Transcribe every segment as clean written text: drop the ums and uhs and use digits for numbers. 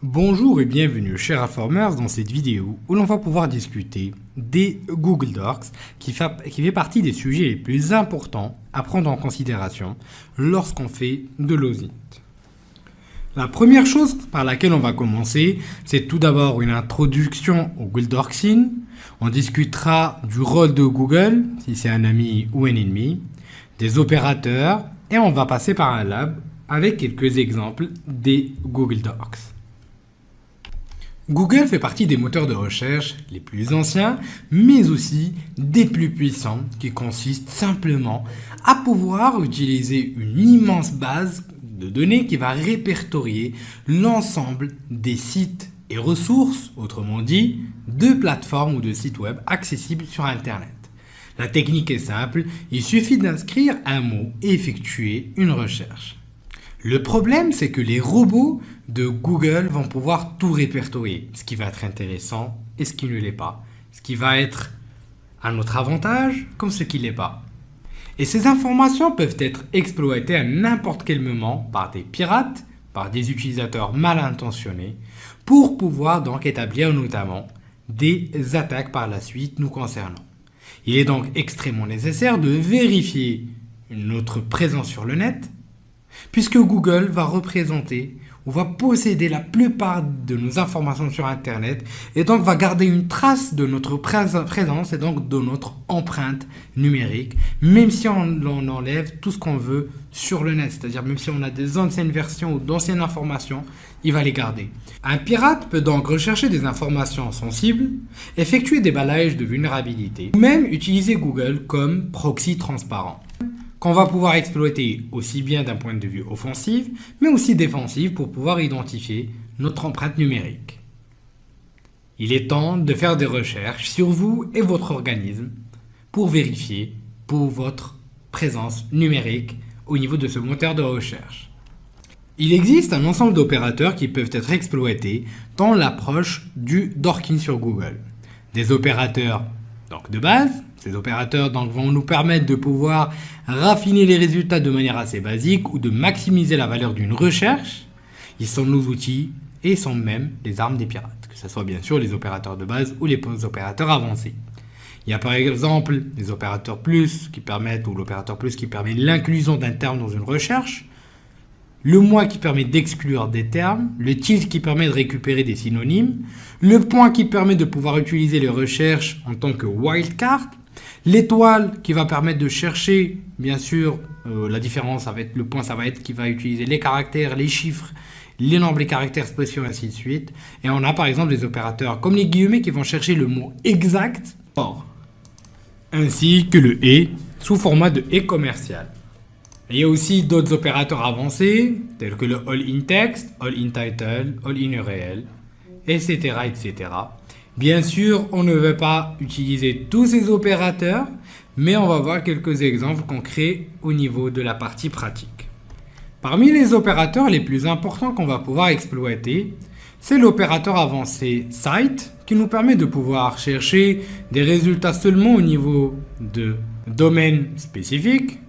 Bonjour et bienvenue chers Informers dans cette vidéo où l'on va pouvoir discuter des Google Docs qui fait partie des sujets les plus importants à prendre en considération lorsqu'on fait de l'audit. La première chose par laquelle on va commencer, c'est tout d'abord une introduction au Google Docs. On discutera du rôle de Google, si c'est un ami ou un ennemi, des opérateurs et on va passer par un lab avec quelques exemples des Google Docs. Google fait partie des moteurs de recherche les plus anciens, mais aussi des plus puissants, qui consistent simplement à pouvoir utiliser une immense base de données qui va répertorier l'ensemble des sites et ressources, autrement dit, de plateformes ou de sites web accessibles sur Internet. La technique est simple, il suffit d'inscrire un mot et effectuer une recherche. Le problème, c'est que les robots de Google vont pouvoir tout répertorier, ce qui va être intéressant et ce qui ne l'est pas, ce qui va être à notre avantage comme ce qui ne l'est pas. Et ces informations peuvent être exploitées à n'importe quel moment par des pirates, par des utilisateurs mal intentionnés, pour pouvoir donc établir notamment des attaques par la suite nous concernant. Il est donc extrêmement nécessaire de vérifier notre présence sur le net, puisque Google va représenter ou va posséder la plupart de nos informations sur Internet et donc va garder une trace de notre présence et donc de notre empreinte numérique, même si on enlève tout ce qu'on veut sur le net, c'est-à-dire même si on a des anciennes versions ou d'anciennes informations, il va les garder. Un pirate peut donc rechercher des informations sensibles, effectuer des balayages de vulnérabilité ou même utiliser Google comme proxy transparent, qu'on va pouvoir exploiter aussi bien d'un point de vue offensif, mais aussi défensif pour pouvoir identifier notre empreinte numérique. Il est temps de faire des recherches sur vous et votre organisme pour vérifier pour votre présence numérique au niveau de ce moteur de recherche. Il existe un ensemble d'opérateurs qui peuvent être exploités dans l'approche du Dorking sur Google. Des opérateurs donc de base. Ces opérateurs donc, vont nous permettre de pouvoir raffiner les résultats de manière assez basique ou de maximiser la valeur d'une recherche. Ils sont nos outils et sont même les armes des pirates, que ce soit bien sûr les opérateurs de base ou les opérateurs avancés. Il y a par exemple les opérateurs plus qui permettent, ou l'opérateur plus qui permet l'inclusion d'un terme dans une recherche, le moi qui permet d'exclure des termes, le tilde qui permet de récupérer des synonymes, le point qui permet de pouvoir utiliser les recherches en tant que wildcard, l'étoile qui va permettre de chercher, bien sûr, la différence, ça va être, le point ça va être qui va utiliser les caractères, les chiffres, les nombres, les caractères spéciaux, ainsi de suite. Et on a par exemple des opérateurs comme les guillemets qui vont chercher le mot exact, ainsi que le et sous format de et commercial. Il y a aussi d'autres opérateurs avancés, tels que le all in text, all in title, all in URL, etc., etc. Bien sûr, on ne veut pas utiliser tous ces opérateurs, mais on va voir quelques exemples concrets au niveau de la partie pratique. Parmi les opérateurs les plus importants qu'on va pouvoir exploiter, c'est l'opérateur avancé site qui nous permet de pouvoir chercher des résultats seulement au niveau de domaines spécifiques,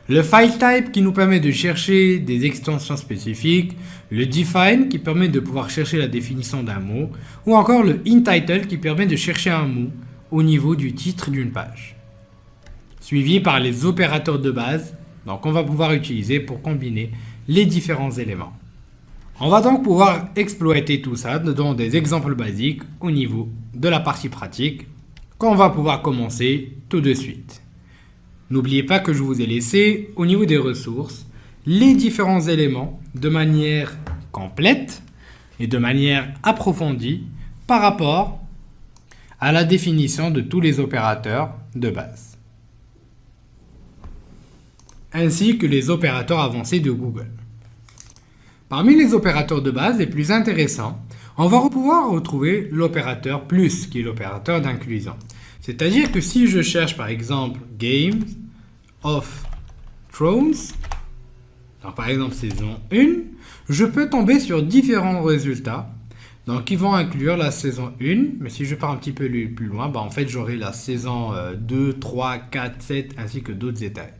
le file type qui nous permet de chercher des extensions spécifiques, le define qui permet de pouvoir chercher la définition d'un mot, ou encore le in-title qui permet de chercher un mot au niveau du titre d'une page. Suivi par les opérateurs de base, donc on va pouvoir utiliser pour combiner les différents éléments. On va donc pouvoir exploiter tout ça dans des exemples basiques au niveau de la partie pratique, qu'on va pouvoir commencer tout de suite. N'oubliez pas que je vous ai laissé, au niveau des ressources, les différents éléments de manière complète et de manière approfondie par rapport à la définition de tous les opérateurs de base, ainsi que les opérateurs avancés de Google. Parmi les opérateurs de base les plus intéressants, on va pouvoir retrouver l'opérateur plus, qui est l'opérateur d'inclusion. C'est-à-dire que si je cherche par exemple Games of Thrones, donc par exemple saison 1, je peux tomber sur différents résultats donc qui vont inclure la saison 1, mais si je pars un petit peu plus loin, en fait j'aurai la saison 2, 3, 4, 7 ainsi que d'autres détails.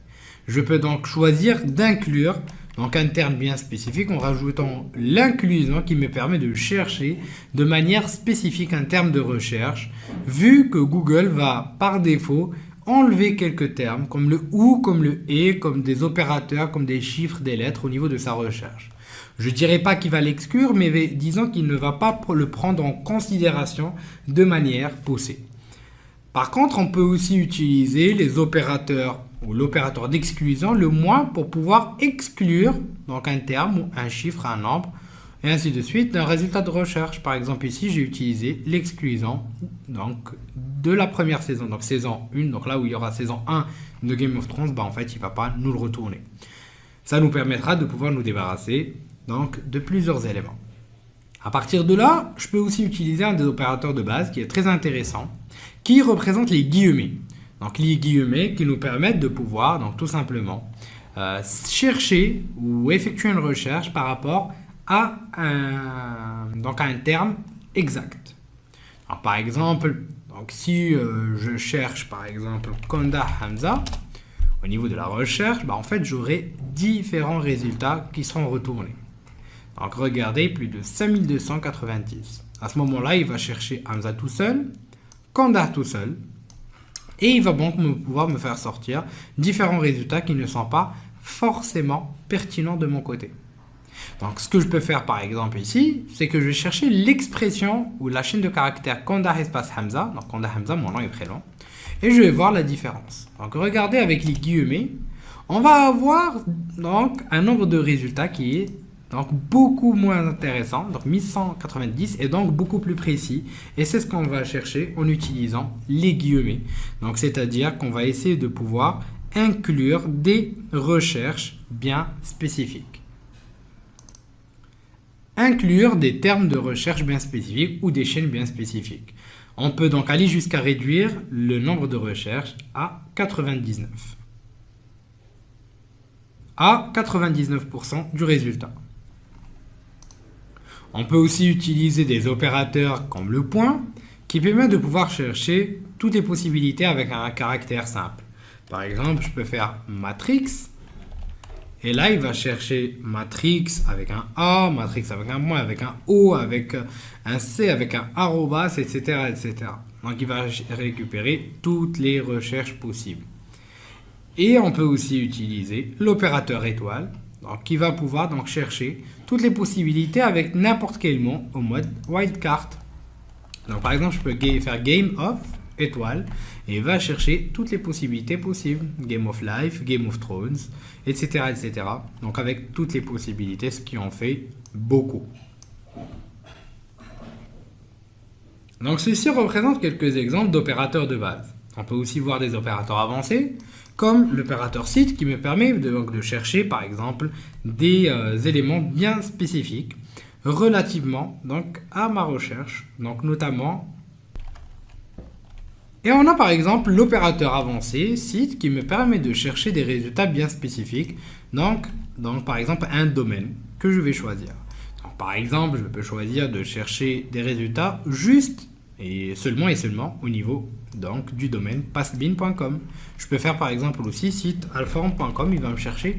Je peux donc choisir d'inclure donc un terme bien spécifique en rajoutant l'inclusion qui me permet de chercher de manière spécifique un terme de recherche, vu que Google va par défaut enlever quelques termes comme le ou, comme le et, comme des opérateurs, comme des chiffres, des lettres au niveau de sa recherche. Je ne dirais pas qu'il va l'exclure, mais disons qu'il ne va pas le prendre en considération de manière poussée. Par contre, on peut aussi utiliser les opérateurs ou l'opérateur d'exclusion, le moins, pour pouvoir exclure donc un terme ou un chiffre, un nombre, et ainsi de suite d'un résultat de recherche. Par exemple, ici, j'ai utilisé l'exclusion donc, de la première saison, donc saison 1, donc là où il y aura saison 1 de Game of Thrones, en fait, il ne va pas nous le retourner. Ça nous permettra de pouvoir nous débarrasser donc, de plusieurs éléments. À partir de là, je peux aussi utiliser un des opérateurs de base qui est très intéressant, qui représente les guillemets. Donc les guillemets qui nous permettent de pouvoir, donc tout simplement, chercher ou effectuer une recherche par rapport à un terme exact. Alors, par exemple, donc si je cherche par exemple Konda Hamza, au niveau de la recherche, en fait j'aurai différents résultats qui seront retournés. Donc regardez, plus de 5290. À ce moment-là, il va chercher Hamza tout seul, Konda tout seul, et il va donc pouvoir me faire sortir différents résultats qui ne sont pas forcément pertinents de mon côté. Donc ce que je peux faire par exemple ici, c'est que je vais chercher l'expression ou la chaîne de caractères Konda espace Hamza, donc Konda Hamza, mon nom est prénom, et je vais voir la différence. Donc regardez avec les guillemets, on va avoir donc un nombre de résultats qui est donc beaucoup moins intéressant, donc 1190 et donc beaucoup plus précis. Et c'est ce qu'on va chercher en utilisant les guillemets. Donc c'est-à-dire qu'on va essayer de pouvoir inclure des recherches bien spécifiques. Inclure des termes de recherche bien spécifiques ou des chaînes bien spécifiques. On peut donc aller jusqu'à réduire le nombre de recherches à 99. À 99% du résultat. On peut aussi utiliser des opérateurs comme le point qui permet de pouvoir chercher toutes les possibilités avec un caractère simple. Par exemple, je peux faire matrix et là il va chercher matrix avec un A, matrix avec un moins, avec un O, avec un C, avec un arrobas, etc., etc. Donc il va récupérer toutes les recherches possibles. Et on peut aussi utiliser l'opérateur étoile, donc qui va pouvoir donc chercher toutes les possibilités avec n'importe quel mot au mode wildcard. Donc par exemple, je peux faire game of étoile et il va chercher toutes les possibilités possibles. Game of Life, Game of Thrones, etc., etc. Donc avec toutes les possibilités, ce qui en fait beaucoup. Donc ceci représente quelques exemples d'opérateurs de base. On peut aussi voir des opérateurs avancés, comme l'opérateur site qui me permet de chercher par exemple des éléments bien spécifiques relativement donc, à ma recherche, donc notamment. Et on a par exemple l'opérateur avancé site qui me permet de chercher des résultats bien spécifiques, donc par exemple un domaine que je vais choisir. Donc, par exemple, je peux choisir de chercher des résultats juste et seulement au niveau donc, du domaine pastbin.com. Je peux faire par exemple aussi site alform.com, il va me chercher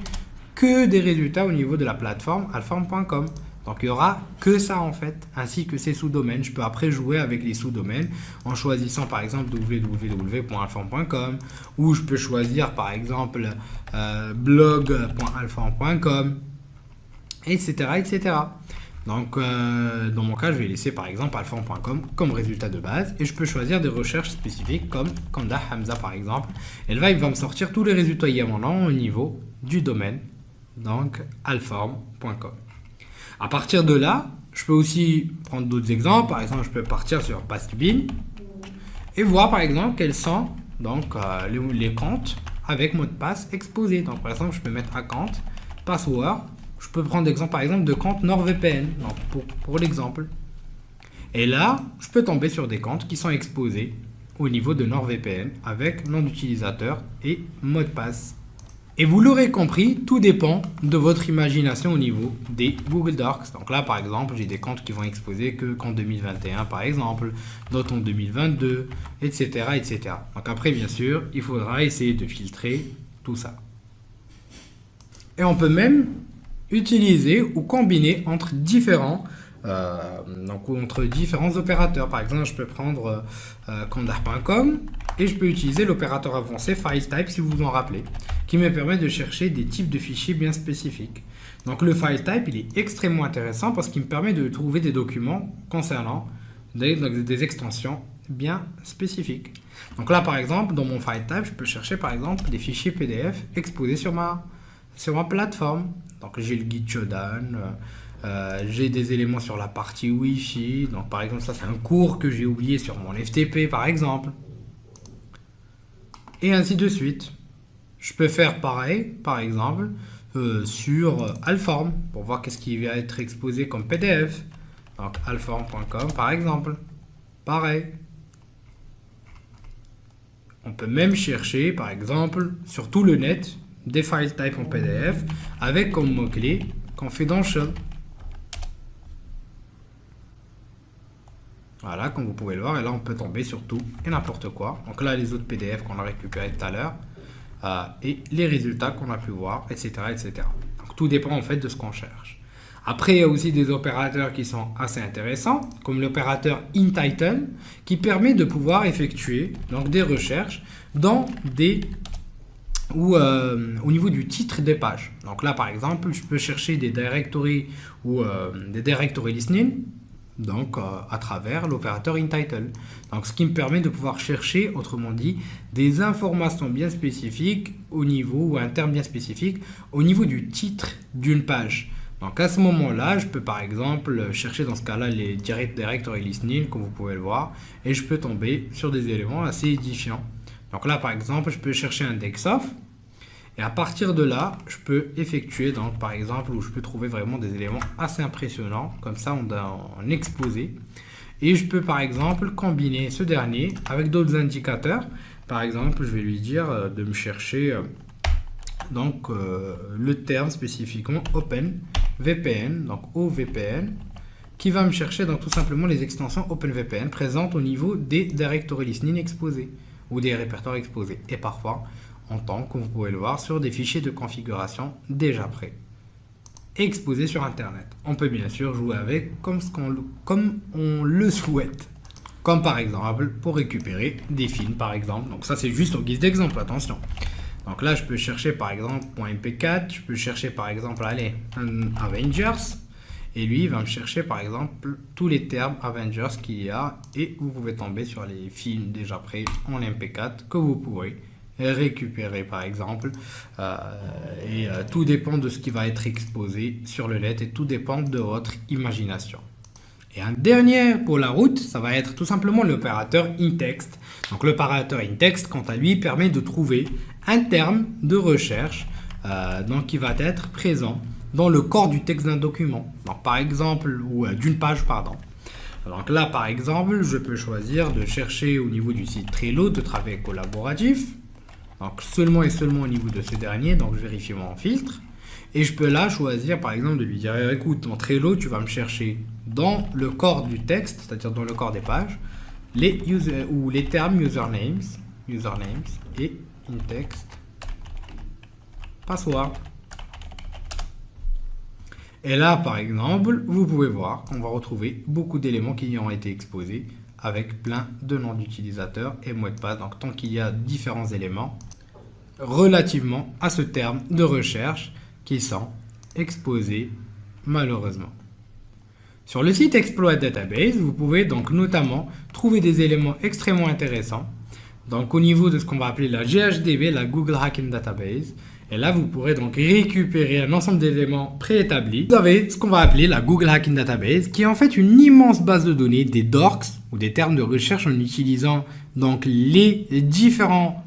que des résultats au niveau de la plateforme alform.com. Donc il n'y aura que ça en fait, ainsi que ces sous-domaines. Je peux après jouer avec les sous-domaines en choisissant par exemple www.alform.com ou je peux choisir par exemple blog.alform.com, etc., etc. Donc, dans mon cas, je vais laisser par exemple alform.com comme résultat de base et je peux choisir des recherches spécifiques comme Konda Hamza par exemple. Et là, il va me sortir tous les résultats y a mon nom au niveau du domaine, donc alform.com. À partir de là, je peux aussi prendre d'autres exemples. Par exemple, je peux partir sur pastbin et voir par exemple quels sont donc, les comptes avec mot de passe exposés. Donc, par exemple, je peux mettre account, password. Je peux prendre l'exemple par exemple de compte NordVPN pour l'exemple. Et là, je peux tomber sur des comptes qui sont exposés au niveau de NordVPN avec nom d'utilisateur et mot de passe. Et vous l'aurez compris, tout dépend de votre imagination au niveau des Google Docs. Donc là, par exemple, j'ai des comptes qui vont exposer que qu'en 2021, par exemple, d'autres en 2022, etc., etc. Donc après, bien sûr, il faudra essayer de filtrer tout ça. Et on peut même utiliser ou combiner entre différents opérateurs. Par exemple, je peux prendre conda.com et je peux utiliser l'opérateur avancé FileType, si vous vous en rappelez, qui me permet de chercher des types de fichiers bien spécifiques. Donc le FileType, il est extrêmement intéressant parce qu'il me permet de trouver des documents concernant des extensions bien spécifiques. Donc là, par exemple, dans mon FileType, je peux chercher par exemple des fichiers PDF exposés sur ma plateforme. Donc j'ai le guide Shodan, j'ai des éléments sur la partie Wi-Fi. Donc par exemple, ça c'est un cours que j'ai oublié sur mon FTP par exemple. Et ainsi de suite. Je peux faire pareil, par exemple, sur Alform pour voir qu'est-ce qui va être exposé comme PDF. Donc alform.com par exemple. Pareil. On peut même chercher, par exemple, sur tout le net, des file types en PDF avec comme mot-clé confidential. Voilà, comme vous pouvez le voir, et là on peut tomber sur tout et n'importe quoi. Donc là, les autres PDF qu'on a récupérés tout à l'heure et les résultats qu'on a pu voir, etc., etc. Donc tout dépend en fait de ce qu'on cherche. Après, il y a aussi des opérateurs qui sont assez intéressants, comme l'opérateur InTitle, qui permet de pouvoir effectuer donc, des recherches dans au niveau du titre des pages. Donc là, par exemple, je peux chercher des directories ou des directory listening, donc à travers l'opérateur InTitle. Donc ce qui me permet de pouvoir chercher, autrement dit, des informations bien spécifiques au niveau, ou un terme bien spécifique, au niveau du titre d'une page. Donc à ce moment-là, je peux par exemple chercher dans ce cas-là les directory listening, comme vous pouvez le voir, et je peux tomber sur des éléments assez édifiants. Donc là, par exemple, je peux chercher index-of, et à partir de là, je peux effectuer, donc par exemple, où je peux trouver vraiment des éléments assez impressionnants, comme ça en exposé. Et je peux par exemple combiner ce dernier avec d'autres indicateurs. Par exemple, je vais lui dire de me chercher le terme spécifiquement OpenVPN, donc OVPN, qui va me chercher donc tout simplement les extensions OpenVPN présentes au niveau des directory listening exposés ou des répertoires exposés. Et parfois, on tombe, comme vous pouvez le voir, sur des fichiers de configuration déjà prêts, exposés sur Internet. On peut bien sûr jouer avec comme on le souhaite. Comme par exemple pour récupérer des films par exemple. Donc ça c'est juste en guise d'exemple, attention. Donc là je peux chercher par exemple .mp4, je peux chercher par exemple un Avengers. Et lui il va me chercher par exemple tous les termes Avengers qu'il y a. Et vous pouvez tomber sur les films déjà prêts en mp4 que vous pourrez récupérer par exemple. Tout dépend de ce qui va être exposé sur le net et tout dépend de votre imagination. Et un dernier pour la route, ça va être tout simplement l'opérateur InText. Donc l'opérateur InText, quant à lui, permet de trouver un terme de recherche qui va être présent dans le corps du texte d'un document. Donc par exemple, ou d'une page, pardon. Donc là, par exemple, je peux choisir de chercher au niveau du site Trello de travail collaboratif. Donc seulement et seulement au niveau de ce dernier, donc je vérifie mon filtre. Et je peux là choisir par exemple de lui dire écoute, dans Trello, tu vas me chercher dans le corps du texte, c'est-à-dire dans le corps des pages, les termes usernames et InText password. Et là, par exemple, vous pouvez voir qu'on va retrouver beaucoup d'éléments qui y ont été exposés avec plein de noms d'utilisateurs et mots de passe. Donc, tant qu'il y a différents éléments relativement à ce terme de recherche qui sont exposés malheureusement. Sur le site Exploit Database, vous pouvez donc notamment trouver des éléments extrêmement intéressants. Donc au niveau de ce qu'on va appeler la GHDB, la Google Hacking Database. Et là, vous pourrez donc récupérer un ensemble d'éléments préétablis. Vous avez ce qu'on va appeler la Google Hacking Database, qui est en fait une immense base de données des dorks ou des termes de recherche en utilisant donc les différents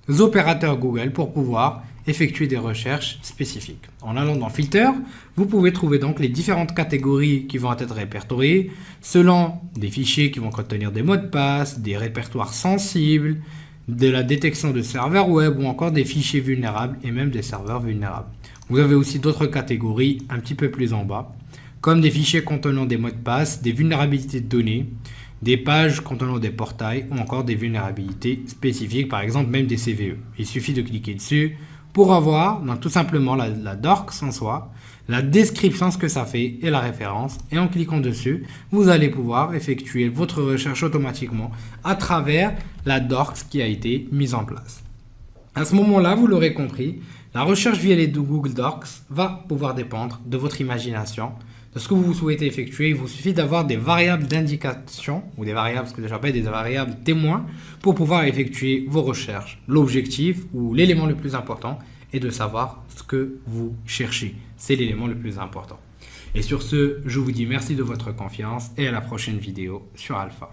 opérateurs Google pour pouvoir effectuer des recherches spécifiques. En allant dans Filter, vous pouvez trouver donc les différentes catégories qui vont être répertoriées selon des fichiers qui vont contenir des mots de passe, des répertoires sensibles, de la détection de serveurs web ou encore des fichiers vulnérables et même des serveurs vulnérables. Vous avez aussi d'autres catégories un petit peu plus en bas, comme des fichiers contenant des mots de passe, des vulnérabilités de données, des pages contenant des portails ou encore des vulnérabilités spécifiques, par exemple même des CVE. Il suffit de cliquer dessus pour avoir donc, tout simplement la docs en soi, la description, ce que ça fait et la référence. Et en cliquant dessus, vous allez pouvoir effectuer votre recherche automatiquement à travers la docs qui a été mise en place. À ce moment-là, vous l'aurez compris, la recherche via les Google Docs va pouvoir dépendre de votre imagination, de ce que vous souhaitez effectuer. Il vous suffit d'avoir des variables d'indication, ou des variables, ce que j'appelle des variables témoins, pour pouvoir effectuer vos recherches. L'objectif, ou l'élément le plus important, est de savoir ce que vous cherchez. C'est l'élément le plus important. Et sur ce, je vous dis merci de votre confiance et à la prochaine vidéo sur Alpha.